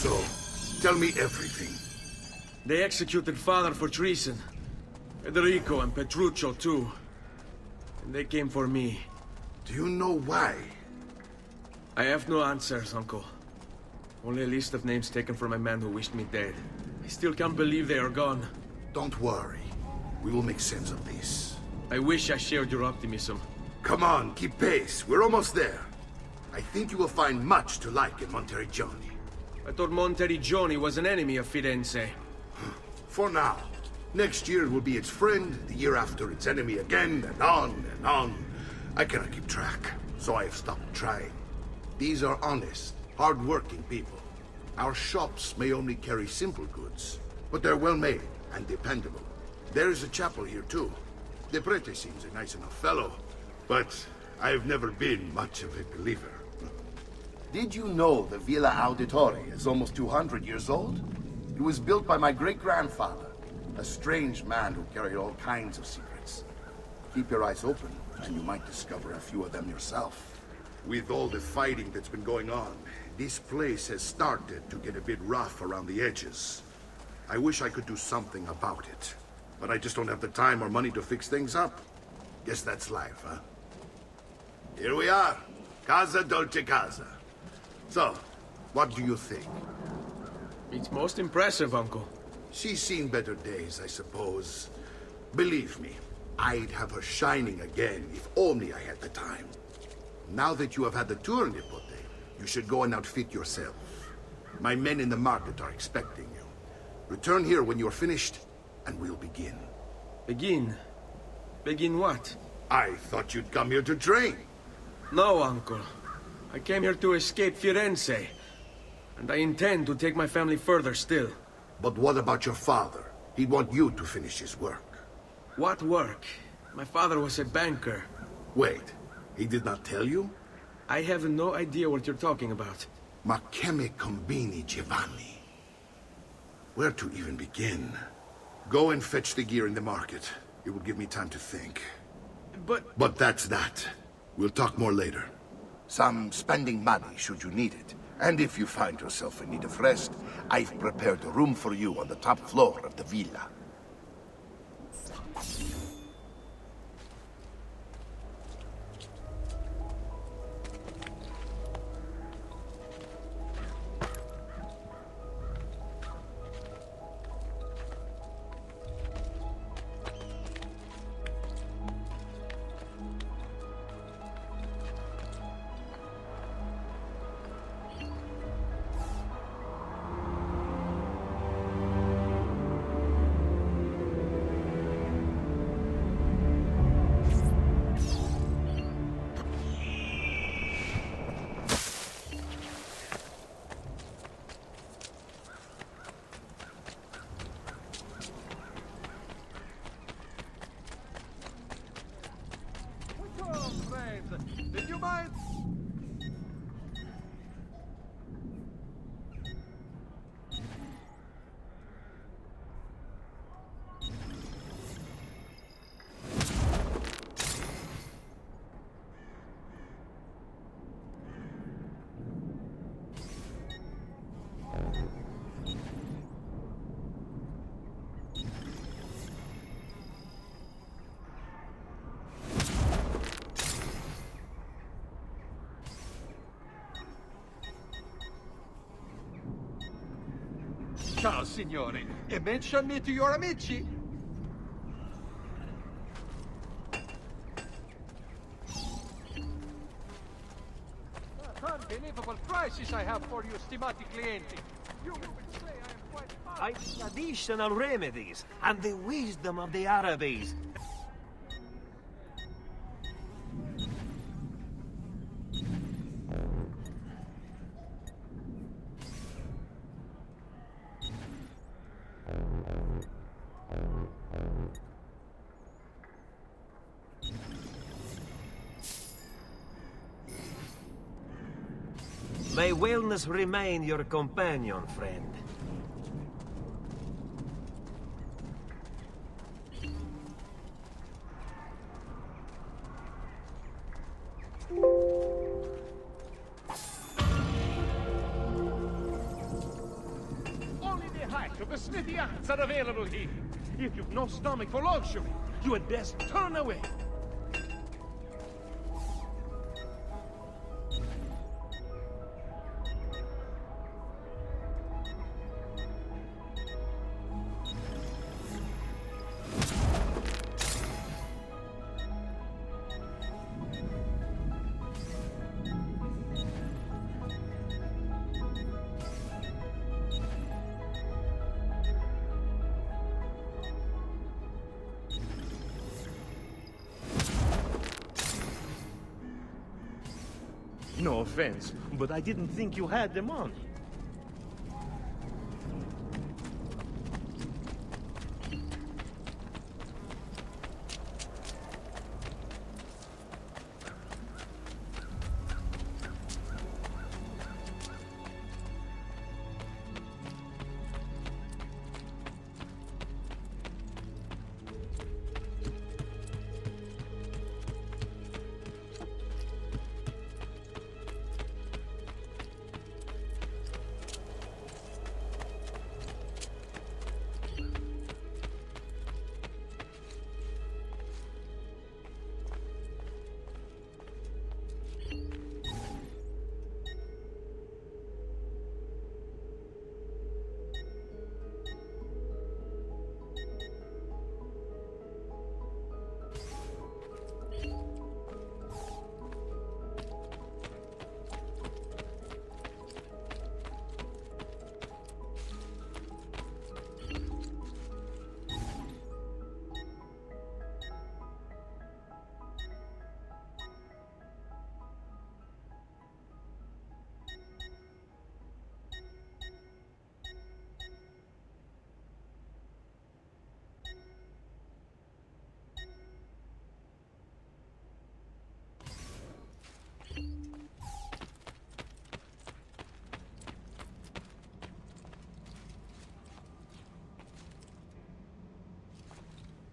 So, tell me everything. They executed father for treason. Federico and Petruccio too. And they came for me. Do you know why? I have no answers, Uncle. Only a list of names taken from a man who wished me dead. I still can't believe they are gone. Don't worry. We will make sense of this. I wish I shared your optimism. Come on, keep pace. We're almost there. I think you will find much to like in Monteriggioni. I thought Monteriggioni was an enemy of Firenze. For now. Next year it will be its friend, the year after its enemy again, and on and on. I cannot keep track, so I have stopped trying. These are honest, hard-working people. Our shops may only carry simple goods, but they're well-made and dependable. There is a chapel here, too. The prete seems a nice enough fellow, but I've never been much of a believer. Did you know the Villa Auditore is almost 200 years old? It was built by my great-grandfather, a strange man who carried all kinds of secrets. Keep your eyes open, and you might discover a few of them yourself. With all the fighting that's been going on, this place has started to get a bit rough around the edges. I wish I could do something about it, but I just don't have the time or money to fix things up. Guess that's life, huh? Here we are. Casa Dolce Casa. So, what do you think? It's most impressive, Uncle. She's seen better days, I suppose. Believe me, I'd have her shining again if only I had the time. Now that you have had the tour, Nipote, you should go and outfit yourself. My men in the market are expecting you. Return here when you're finished, and we'll begin. Begin? Begin what? I thought you'd come here to train. No, Uncle. I came here to escape Firenze. And I intend to take my family further still. But what about your father? He'd want you to finish his work. What work? My father was a banker. Wait, he did not tell you? I have no idea what you're talking about. Ma che me combini, Giovanni? Where to even begin? Go and fetch the gear in the market. It will give me time to think. But that's that. We'll talk more later. Some spending money should you need it. And if you find yourself in need of rest, I've prepared a room for you on the top floor of the villa. Did you mind? Ciao, signore. E mention me to your amici. Unbelievable prices I have for you, stimati clienti. You will say I am quite fine. Additional remedies and the wisdom of the Arabes. May wellness remain your companion, friend. The yachts are available here. If you've no stomach for luxury, you had best turn away. No offense, but I didn't think you had the money.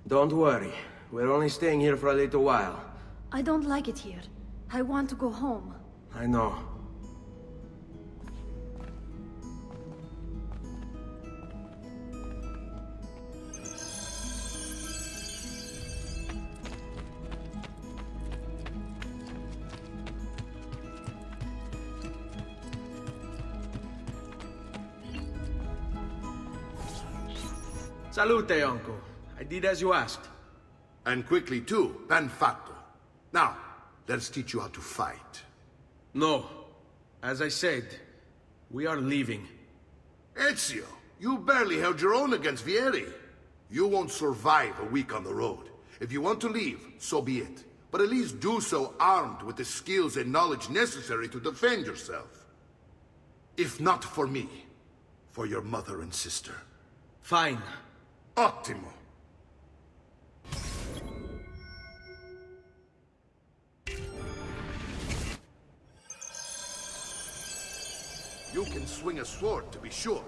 Don't worry. We're only staying here for a little while. I don't like it here. I want to go home. I know. Salute, uncle. I did as you asked. And quickly too, ben fatto. Now, let's teach you how to fight. No. As I said, we are leaving. Ezio, you barely held your own against Vieri. You won't survive a week on the road. If you want to leave, so be it. But at least do so armed with the skills and knowledge necessary to defend yourself. If not for me, for your mother and sister. Fine. Ottimo. You can swing a sword, to be sure,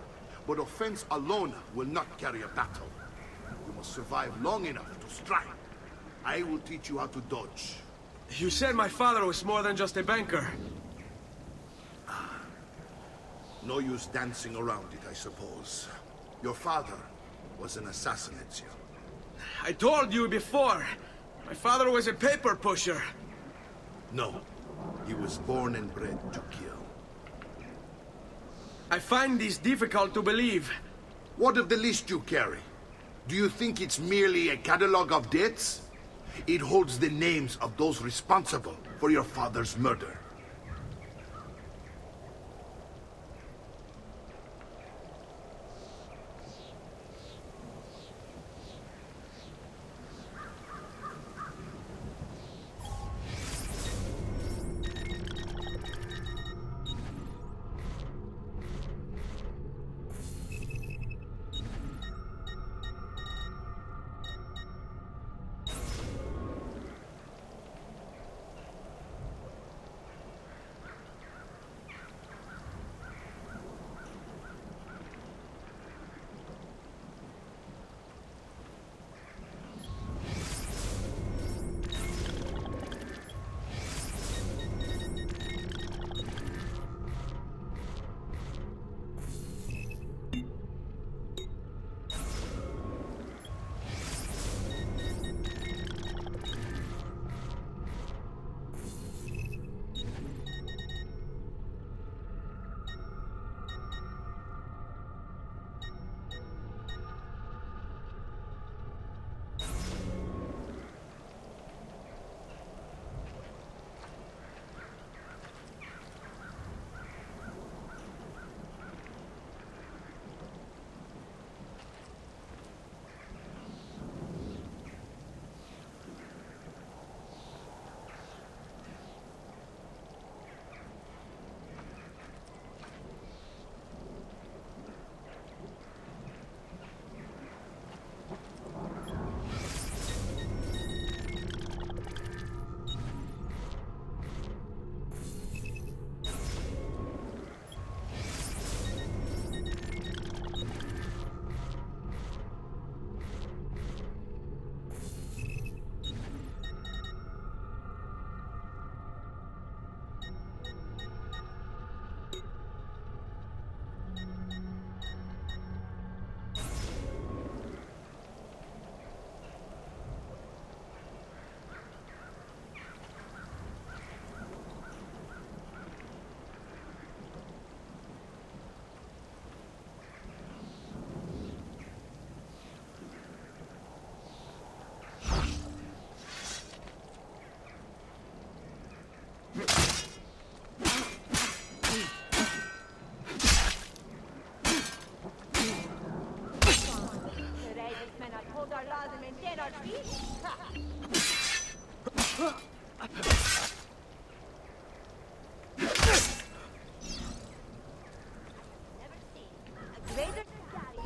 but offense alone will not carry a battle. You must survive long enough to strike. I will teach you how to dodge. You said my father was more than just a banker. No use dancing around it, I suppose. Your father was an assassin, Ezio. I told you before. My father was a paper pusher. No, he was born and bred to kill. I find this difficult to believe. What of the list you carry? Do you think it's merely a catalog of debts? It holds the names of those responsible for your father's murder.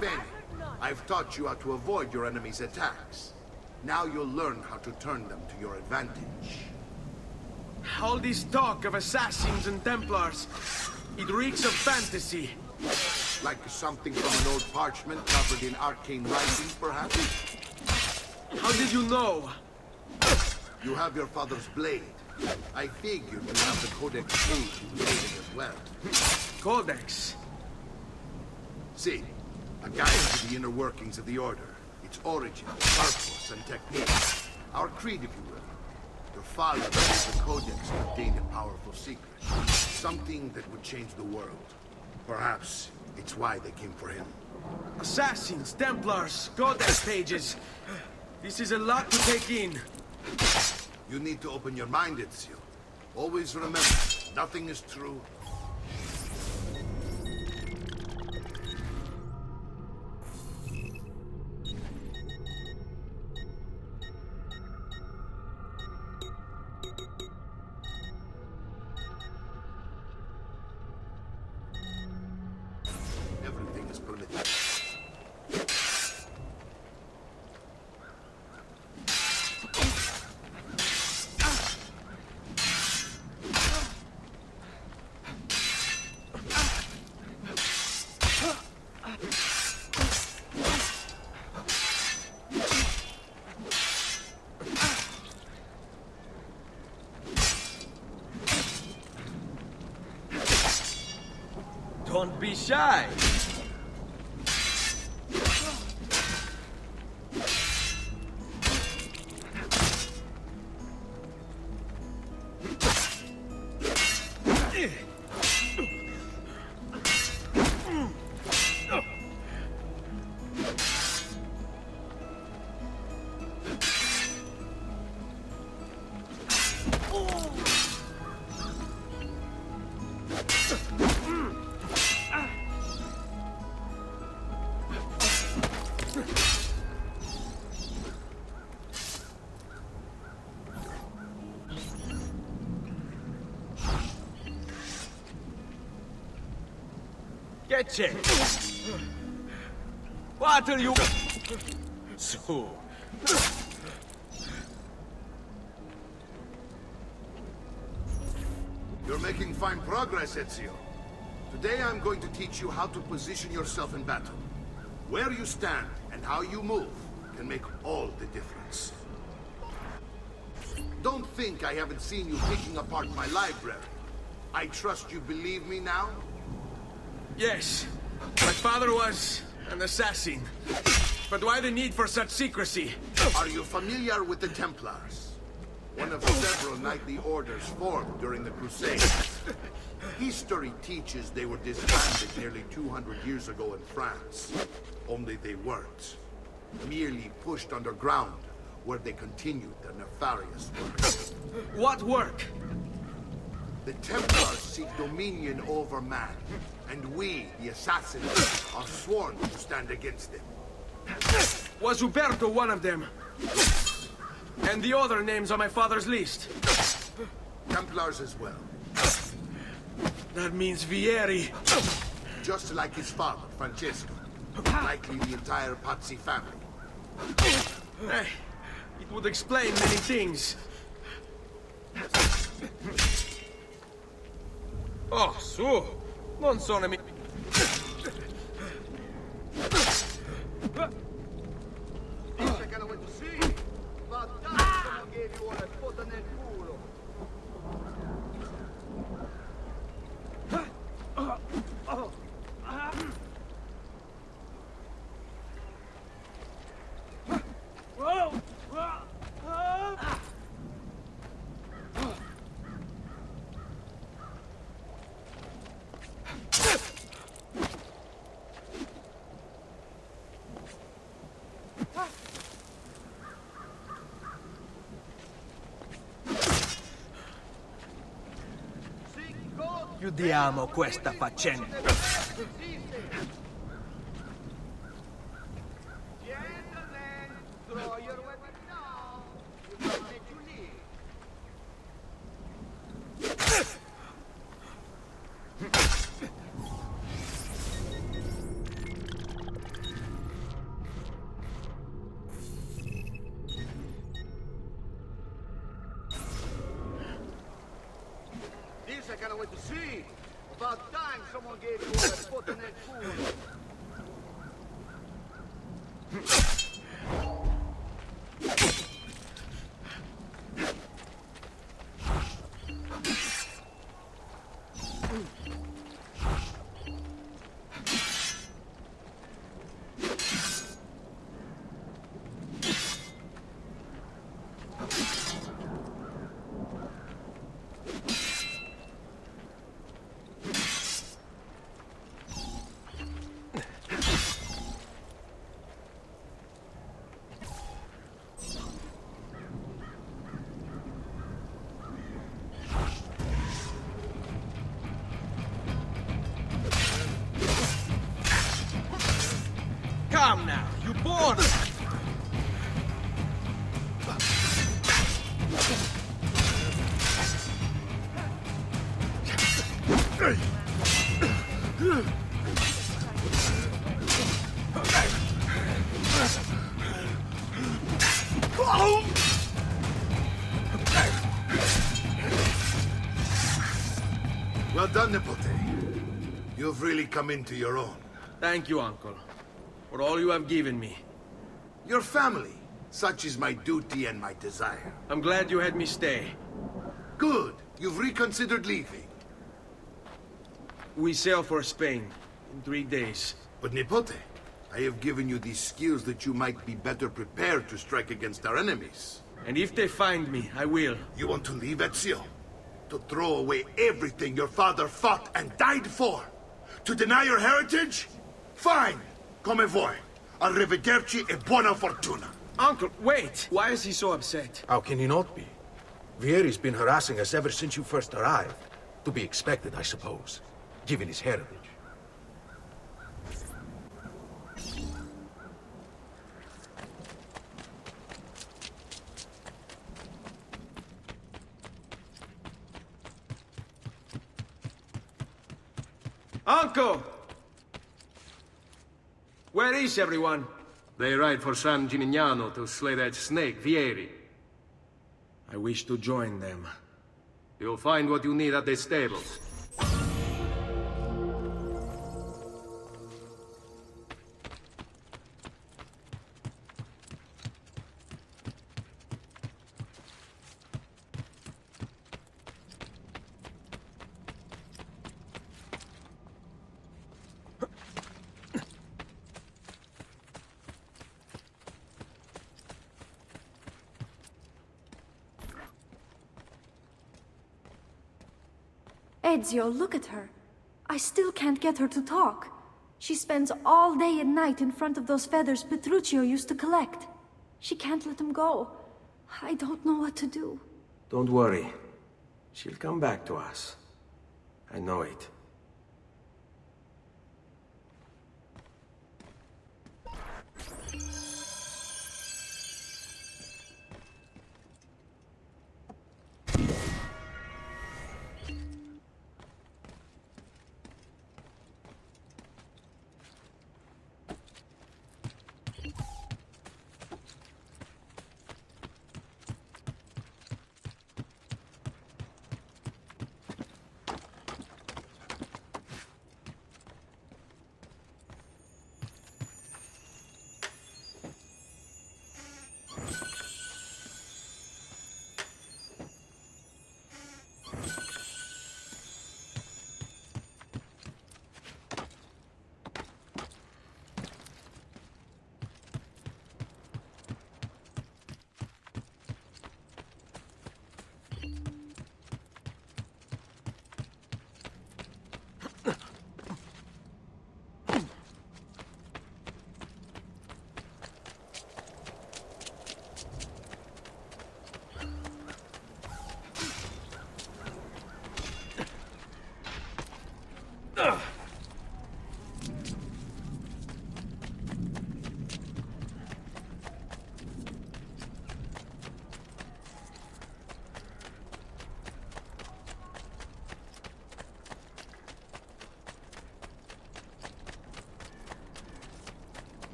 Bene, I've taught you how to avoid your enemy's attacks. Now you'll learn how to turn them to your advantage. All this talk of assassins and Templars, it reeks of fantasy. Like something from an old parchment covered in arcane writing, perhaps? How did you know? You have your father's blade. I figured you have the codex page he was reading as well. Codex? See, a guide to the inner workings of the Order. Its origin, purpose, and technique. Our creed, if you will. Your father believed the Codex contained a powerful secret. Something that would change the world. Perhaps it's why they came for him. Assassins, Templars, Codex pages. This is a lot to take in. You need to open your mind, Ezio. Always remember, nothing is true. Everything is permitted. Don't be shy. Get it. What are you... So... You're making fine progress, Ezio. Today I'm going to teach you how to position yourself in battle. Where you stand and how you move can make all the difference. Don't think I haven't seen you picking apart my library. I trust you believe me now? Yes. My father was an assassin. But why the need for such secrecy? Are you familiar with the Templars? One of several knightly orders formed during the Crusades. History teaches they were disbanded nearly 200 years ago in France. Only they weren't. Merely pushed underground, where they continued their nefarious work. What work? The Templars seek dominion over man, and we, the assassins, are sworn to stand against them. Was Uberto one of them? And the other names on my father's list? Templars as well. That means Vieri. Just like his father, Francesco. Likely the entire Pazzi family. Hey, it would explain many things. Oh, su! Non sono mi... Dice che lo vuoi sì? Fantastico che vi vuole foto nel culo. Chiudiamo questa faccenda. Gentlemen, throw your weapon down. You can't make you leave. I cannot wait to see. About time someone gave you all that butterneck food. Come now, you born! Well done, Nipote. You've really come into your own. Thank you, Uncle, for all you have given me. Your family. Such is my duty and my desire. I'm glad you had me stay. Good. You've reconsidered leaving. We sail for Spain in 3 days. But Nipote, I have given you these skills that you might be better prepared to strike against our enemies. And if they find me, I will. You want to leave Ezio? To throw away everything your father fought and died for? To deny your heritage? Fine. Come vuoi. Arrivederci e buona fortuna. Uncle, wait! Why is he so upset? How can he not be? Vieri's been harassing us ever since you first arrived. To be expected, I suppose, given his heritage. Uncle! Where is everyone? They ride for San Gimignano to slay that snake, Vieri. I wish to join them. You'll find what you need at the stables. Ezio, look at her. I still can't get her to talk. She spends all day and night in front of those feathers Petruchio used to collect. She can't let them go. I don't know what to do. Don't worry. She'll come back to us. I know it.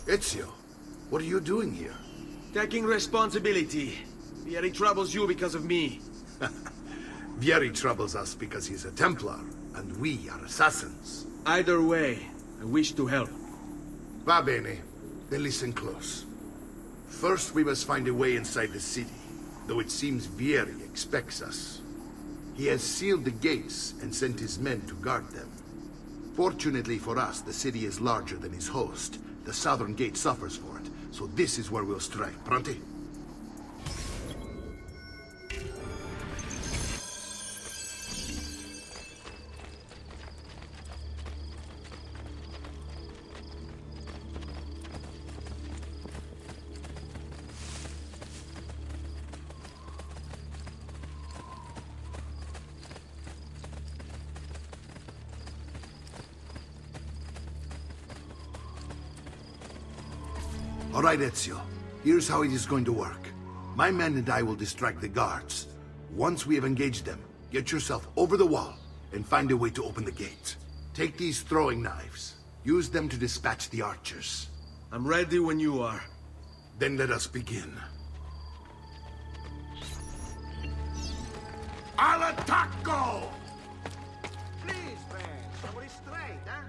Ezio, what are you doing here? Taking responsibility. Vieri troubles you because of me. Vieri troubles us because he's a Templar, and we are assassins. Either way, I wish to help. Va bene. Then listen close. First, we must find a way inside the city, though it seems Vieri expects us. He has sealed the gates and sent his men to guard them. Fortunately for us, the city is larger than his host. The southern gate suffers for it, so this is where we'll strike. Pronti? All right, Ezio. Here's how it is going to work. My men and I will distract the guards. Once we have engaged them, get yourself over the wall and find a way to open the gate. Take these throwing knives. Use them to dispatch the archers. I'm ready when you are. Then let us begin. Al attacco! Please, man. Somebody straight, huh?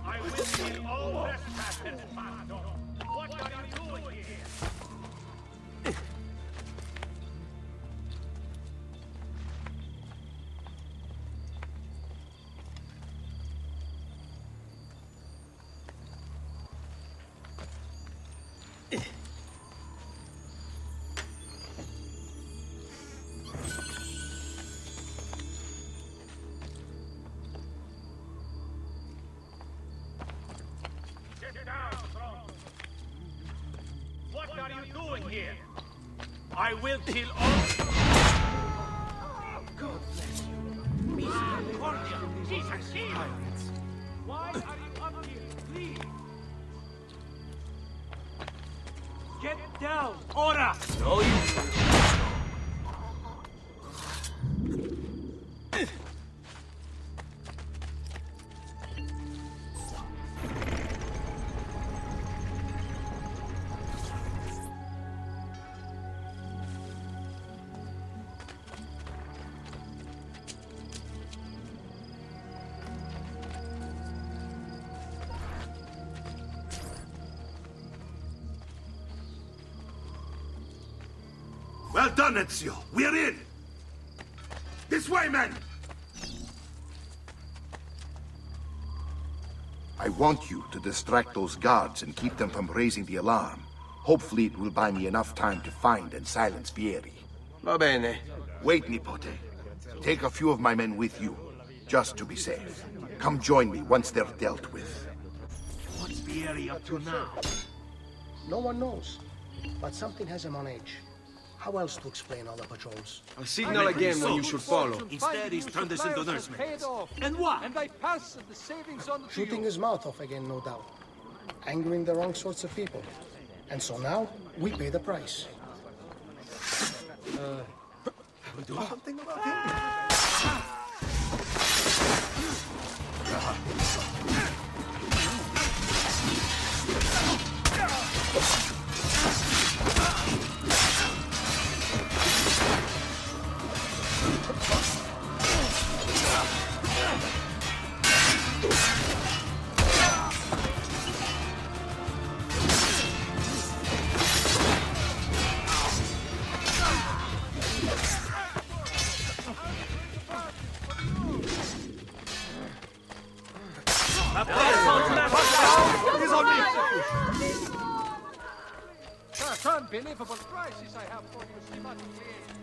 I will kill all trespassers, Master. What are you doing here? Sit down, Tron. What are you doing here? I will kill all... God bless you. Misericordia. Jesus, heal! Why are you up here? Please! Get down! Ora! No, you... Well done, Ezio. We're in! This way, men! I want you to distract those guards and keep them from raising the alarm. Hopefully it will buy me enough time to find and silence Vieri. Va bene. Wait, Nipote. Take a few of my men with you, just to be safe. Come join me once they're dealt with. What's Vieri up to now? No one knows, but something has him on edge. How else to explain all the patrols? I'll signal again when you should follow. Instead, he's turned us into nursemaids. And what? And I pass the savings on to Shooting you. his mouth off again, no doubt. Angering the wrong sorts of people. And so now, we pay the price. We do something about it? Unbelievable prices I have for you, stimati clienti.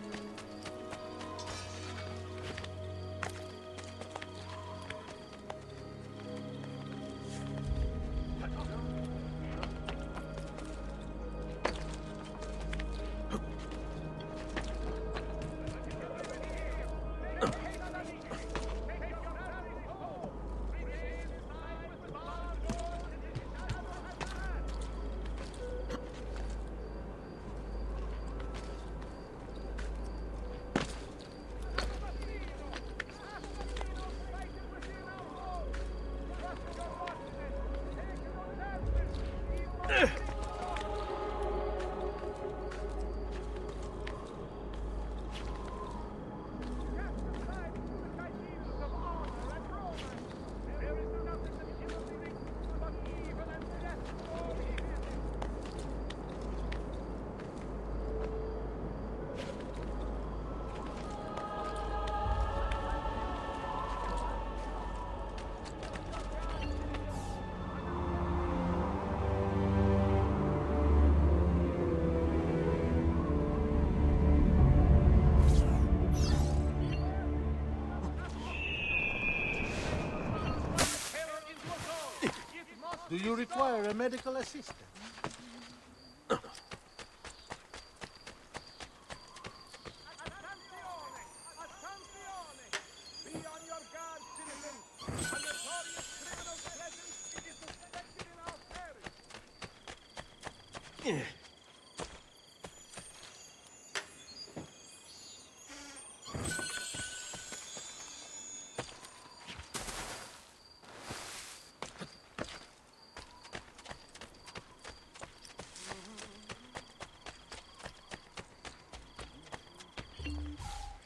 Do you require a medical assistant?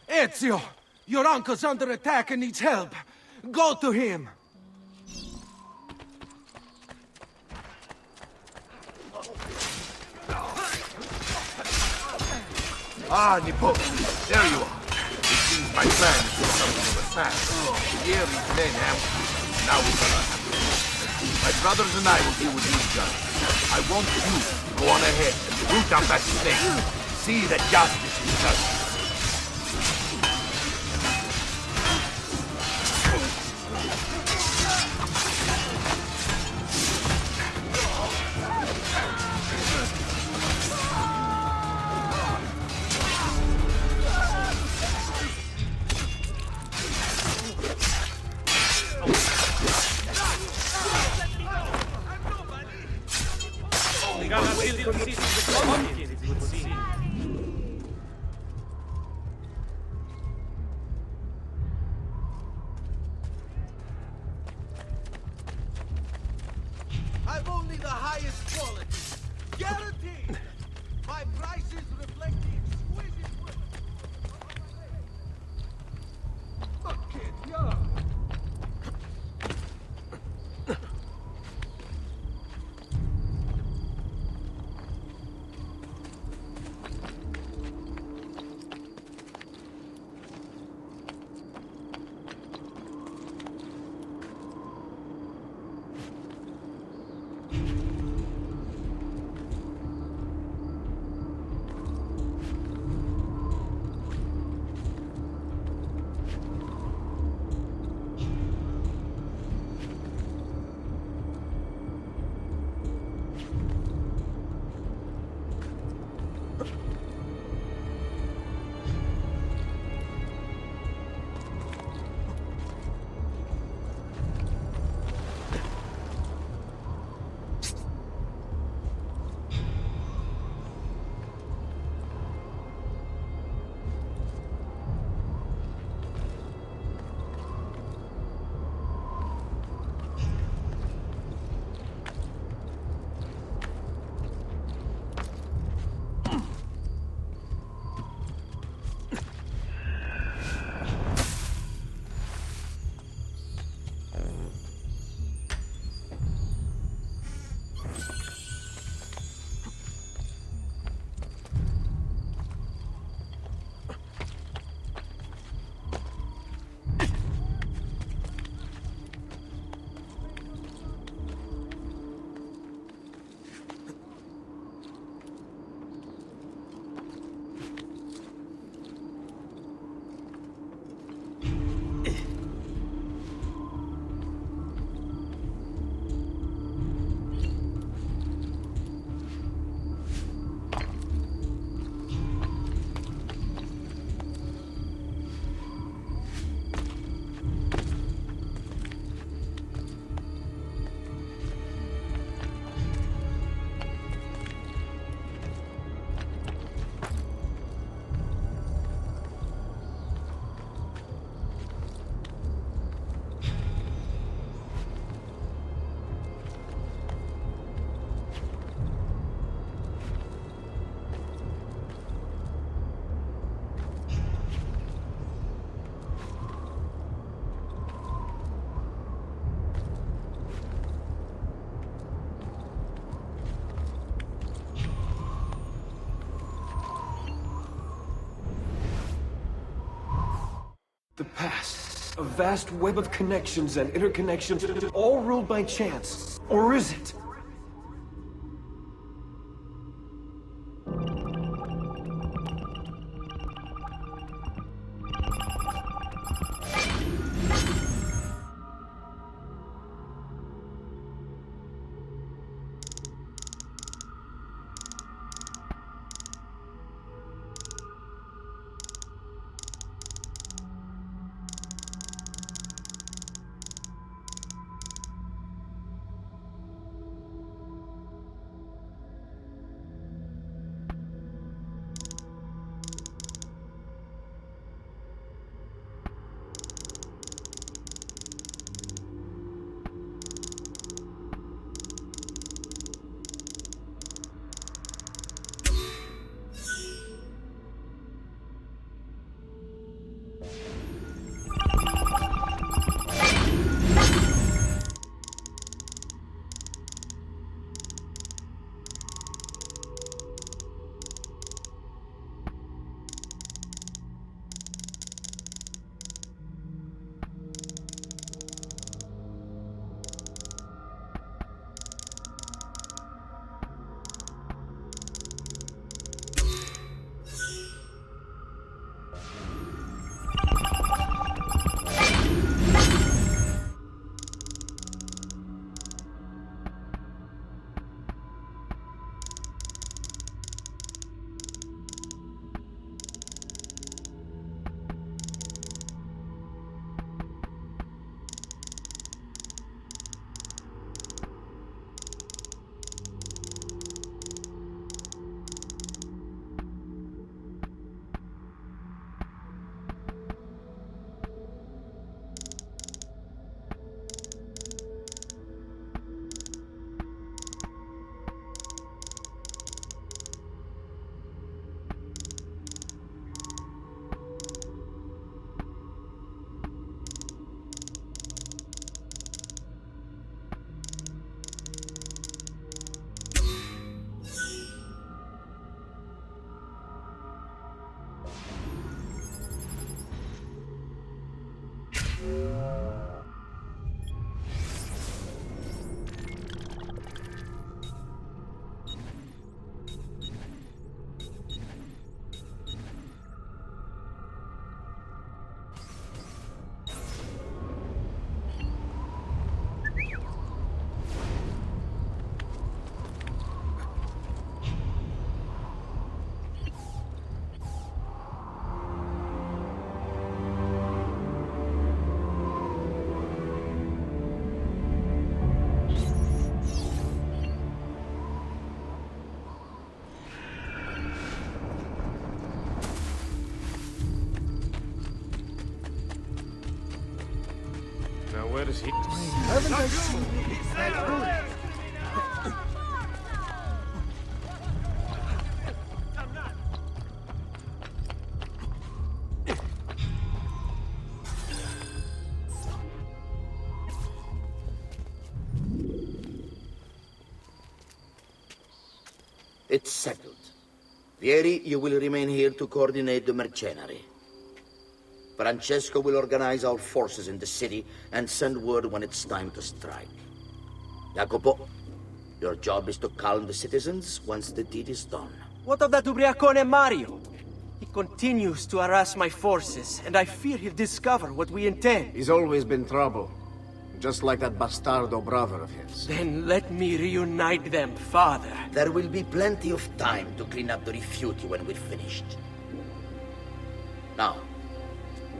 Ezio! Your uncle's under attack and needs help. Go to him! Ah, Nipo, there you are. It seems my plan is something of a snap. Here is men ambushed. Now we're gonna have to. My brothers and I will deal with these guys. I want you to go on ahead and root out that snake. See that justice is done. I've only the highest quality. Guaranteed! My prices reflect the exquisite work. Look, kid, you're... The past. A vast web of connections and interconnections, all ruled by chance. Or is it? Where does he... Haven't I seen you that good? It's settled. Vieri, you will remain here to coordinate the mercenary. Francesco will organize our forces in the city and send word when it's time to strike. Jacopo, your job is to calm the citizens once the deed is done. What of that ubriacone Mario? He continues to harass my forces, and I fear he'll discover what we intend. He's always been trouble. Just like that bastardo brother of his. Then let me reunite them, father. There will be plenty of time to clean up the rifiuti when we're finished. Now,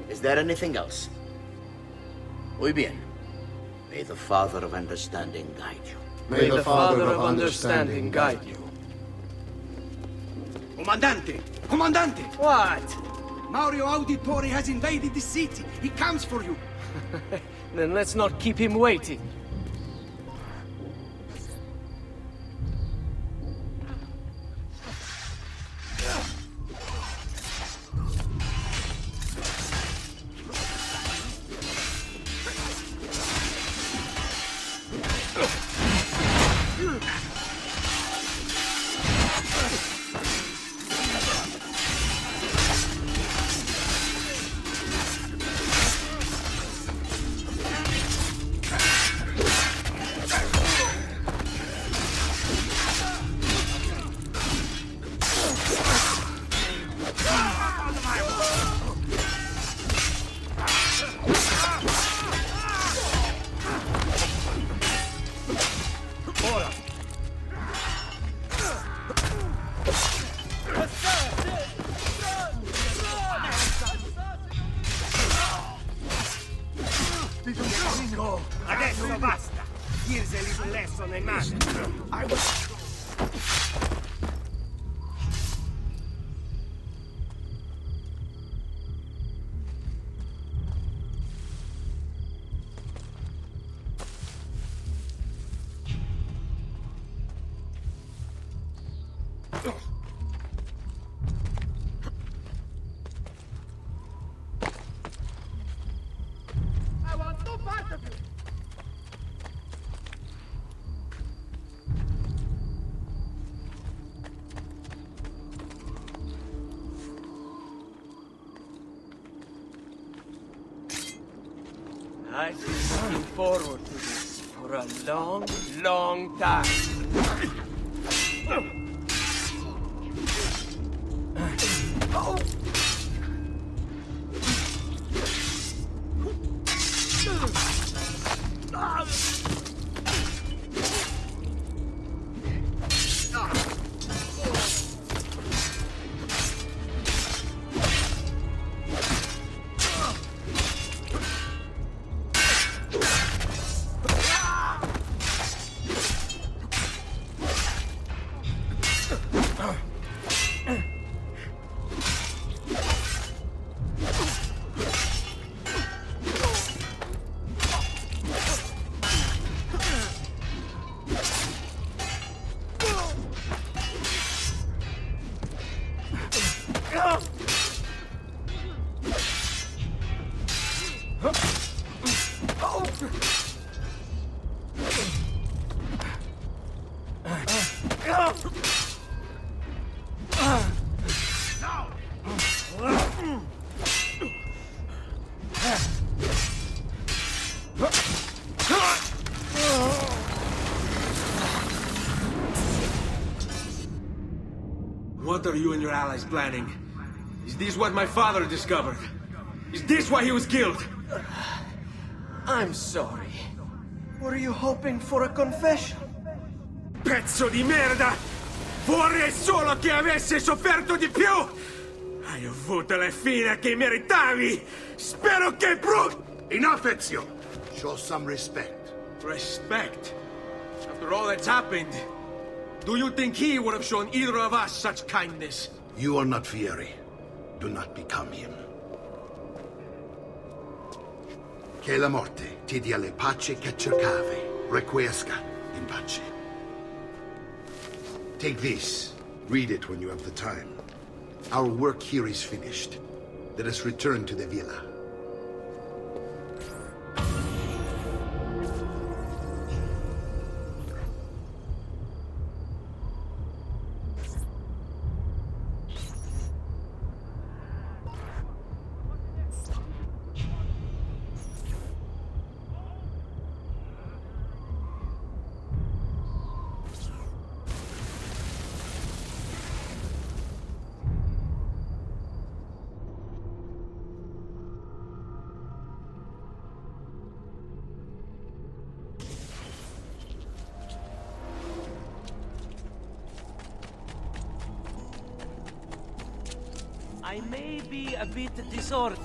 is there anything else? Muy bien. May the Father of Understanding guide you. May the Father of Understanding guide you. Comandante! Comandante! What? Mario Auditore has invaded the city. He comes for you. Then let's not keep him waiting. Go! Adesso basta! Here's a little lesson in manners. I will... I want no part of you! I've been looking forward to this for a long, long time. What are you and your allies planning? Is this what my father discovered? Is this why he was killed? I'm sorry. Were you hoping for a confession? Pezzo di merda! Vorrei solo che avessi sofferto di più! Hai avuto la fine che meritavi! Spero che Enough, Ezio! Show some respect. Respect? After all that's happened, do you think he would have shown either of us such kindness? You are not Fieri. Do not become him. Che la morte ti dia le pace che cercavi. Requiesca in pace. Take this. Read it when you have the time. Our work here is finished. Let us return to the villa. I may be a bit disordered.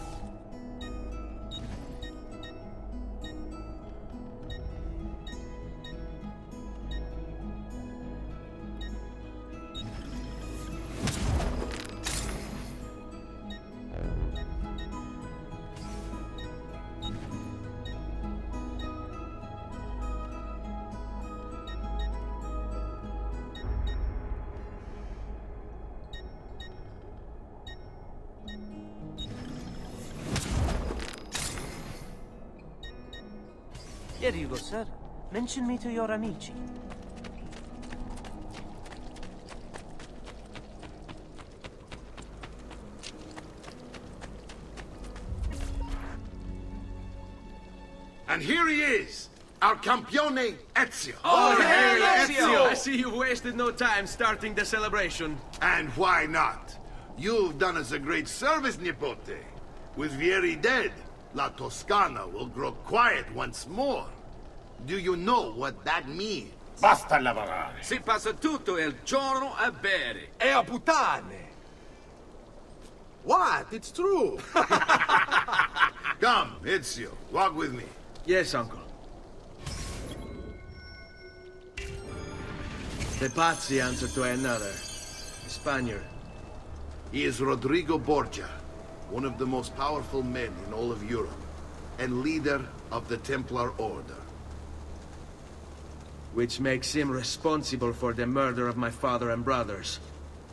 Here you go, sir. Mention me to your amici. And here he is, our campione Ezio. Oh, hail Ezio! I see you've wasted no time starting the celebration. And why not? You've done us a great service, Nipote. With Vieri dead, La Toscana will grow quiet once more. Do you know what that means? Basta lavorare. Si passa tutto il giorno a bere. E a puttane. What? It's true. Come, Ezio, walk with me. Yes, uncle. The Pazzi answer to another. A Spaniard. He is Rodrigo Borgia, one of the most powerful men in all of Europe, and leader of the Templar Order. Which makes him responsible for the murder of my father and brothers.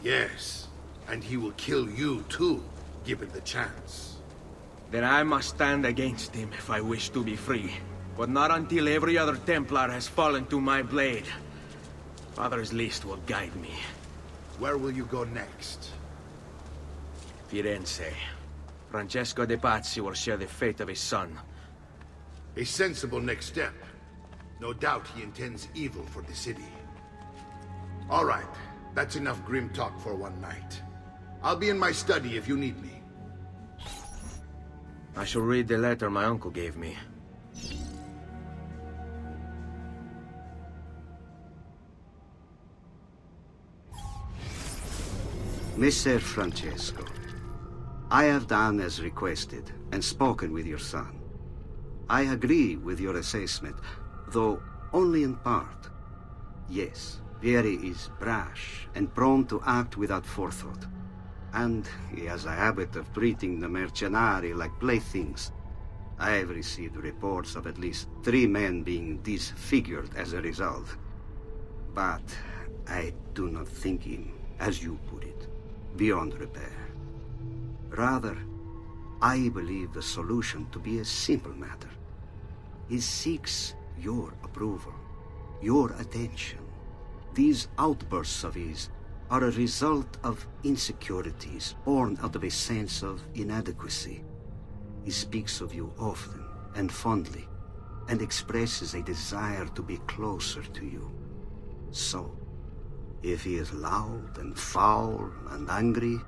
Yes, and he will kill you too, given the chance. Then I must stand against him if I wish to be free. But not until every other Templar has fallen to my blade. Father's list will guide me. Where will you go next? Firenze. Francesco de Pazzi will share the fate of his son. A sensible next step. No doubt he intends evil for the city. All right, that's enough grim talk for one night. I'll be in my study if you need me. I shall read the letter my uncle gave me. Messer Francesco, I have done as requested and spoken with your son. I agree with your assessment, though only in part. Yes, Vieri is brash and prone to act without forethought. And he has a habit of treating the mercenari like playthings. I have received reports of at least 3 men being disfigured as a result. But I do not think him, as you put it, beyond repair. Rather, I believe the solution to be a simple matter. He seeks your approval, your attention. These outbursts of his are a result of insecurities born out of a sense of inadequacy. He speaks of you often and fondly, and expresses a desire to be closer to you. So, if he is loud and foul and angry,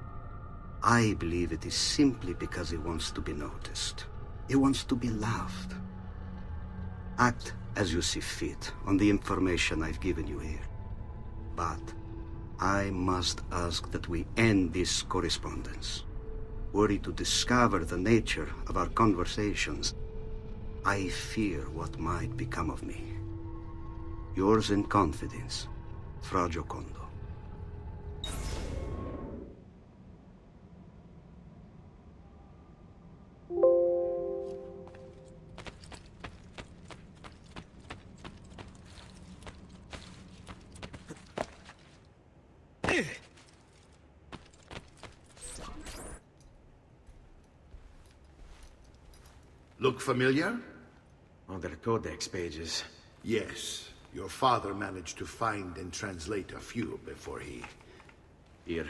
I believe it is simply because he wants to be noticed. He wants to be loved. Act as you see fit on the information I've given you here. But I must ask that we end this correspondence. Were he to discover the nature of our conversations, I fear what might become of me. Yours in confidence, Fra Giocondo. Look familiar? On their codex pages. Yes. Your father managed to find and translate a few before he... Here.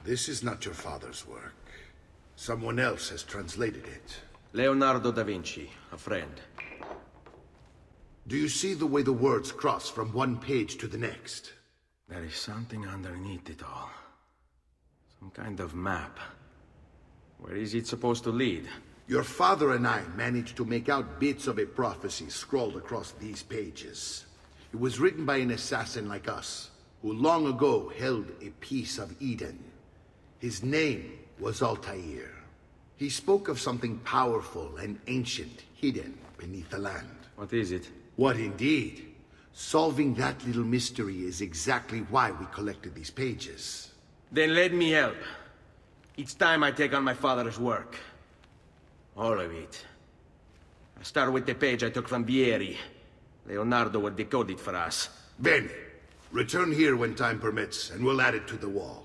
This is not your father's work. Someone else has translated it. Leonardo da Vinci, a friend. Do you see the way the words cross from one page to the next? There is something underneath it all. Some kind of map. Where is it supposed to lead? Your father and I managed to make out bits of a prophecy scrawled across these pages. It was written by an assassin like us, who long ago held a piece of Eden. His name was Altair. He spoke of something powerful and ancient hidden beneath the land. What is it? What indeed? Solving that little mystery is exactly why we collected these pages. Then let me help. It's time I take on my father's work. All of it. I start with the page I took from Vieri. Leonardo will decode it for us. Bene. Return here when time permits, and we'll add it to the wall.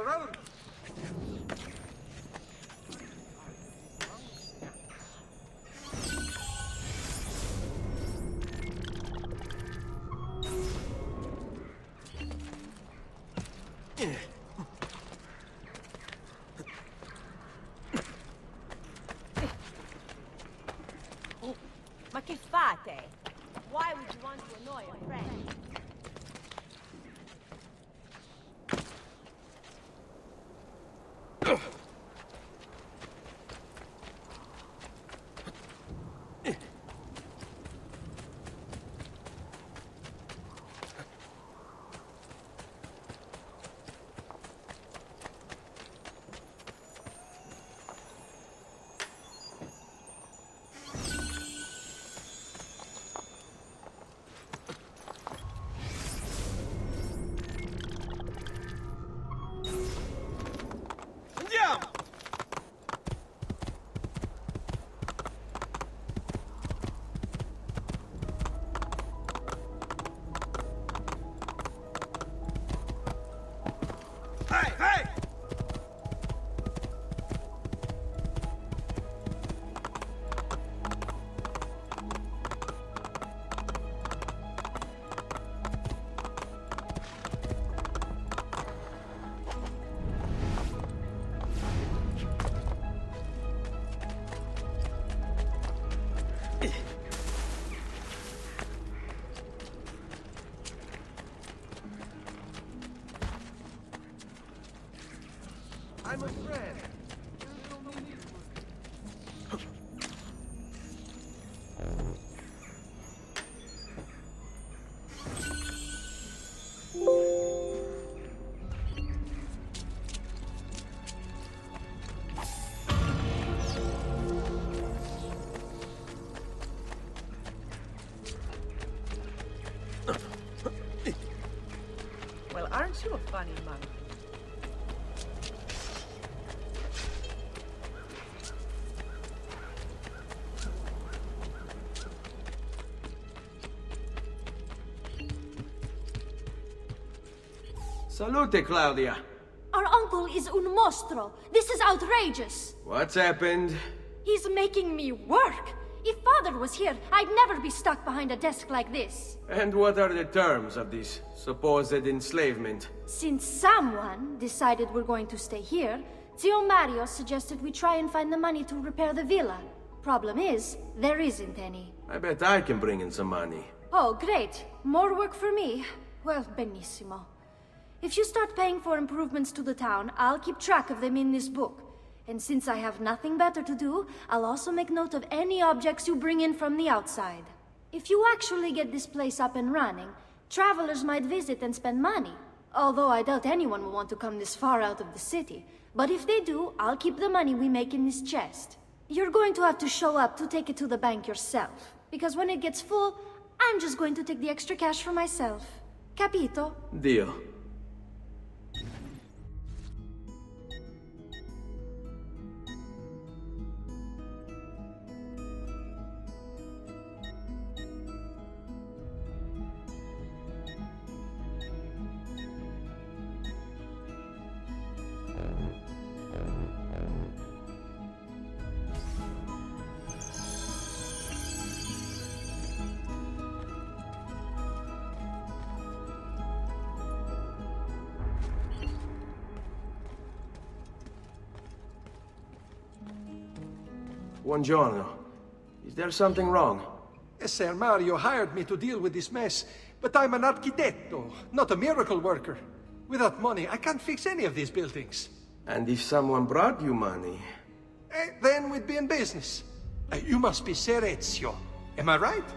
General! Ma che fate? Why would you want to annoy a friend? I'm a friend. Well, aren't you a funny monkey? Salute, Claudia. Our uncle is un mostro. This is outrageous. What's happened? He's making me work. If Father was here, I'd never be stuck behind a desk like this. And what are the terms of this supposed enslavement? Since someone decided we're going to stay here, Zio Mario suggested we try and find the money to repair the villa. Problem is, there isn't any. I bet I can bring in some money. Oh, great. More work for me. Well, benissimo. If you start paying for improvements to the town, I'll keep track of them in this book. And since I have nothing better to do, I'll also make note of any objects you bring in from the outside. If you actually get this place up and running, travelers might visit and spend money. Although I doubt anyone will want to come this far out of the city. But if they do, I'll keep the money we make in this chest. You're going to have to show up to take it to the bank yourself. Because when it gets full, I'm just going to take the extra cash for myself. Capito? Deal. Buongiorno. Is there something wrong? Ser Mario hired me to deal with this mess, but I'm an architetto, not a miracle worker. Without money, I can't fix any of these buildings. And if someone brought you money? Then we'd be in business. You must be Ser Ezio. Am I right?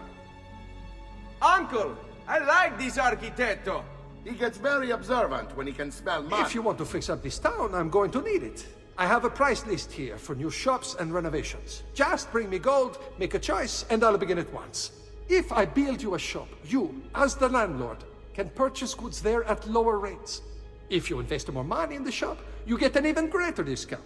Uncle! I like this architetto! He gets very observant when he can smell money. If you want to fix up this town, I'm going to need it. I have a price list here for new shops and renovations. Just bring me gold, make a choice, and I'll begin at once. If I build you a shop, you, as the landlord, can purchase goods there at lower rates. If you invest more money in the shop, you get an even greater discount.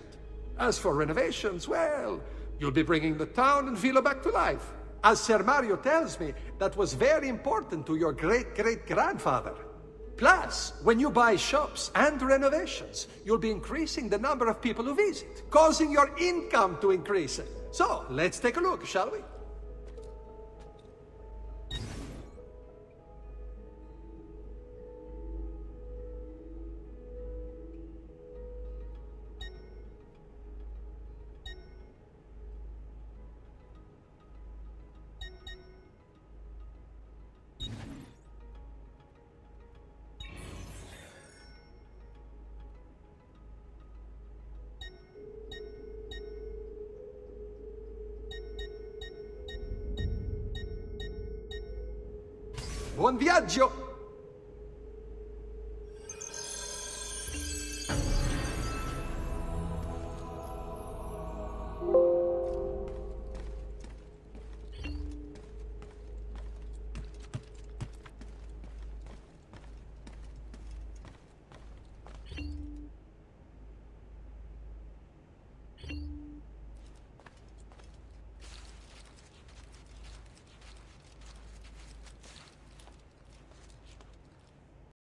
As for renovations, well, you'll be bringing the town and villa back to life. As Ser Mario tells me, that was very important to your great-great-grandfather. Plus, when you buy shops and renovations, you'll be increasing the number of people who visit, causing your income to increase. So, let's take a look, shall we? Buon viaggio!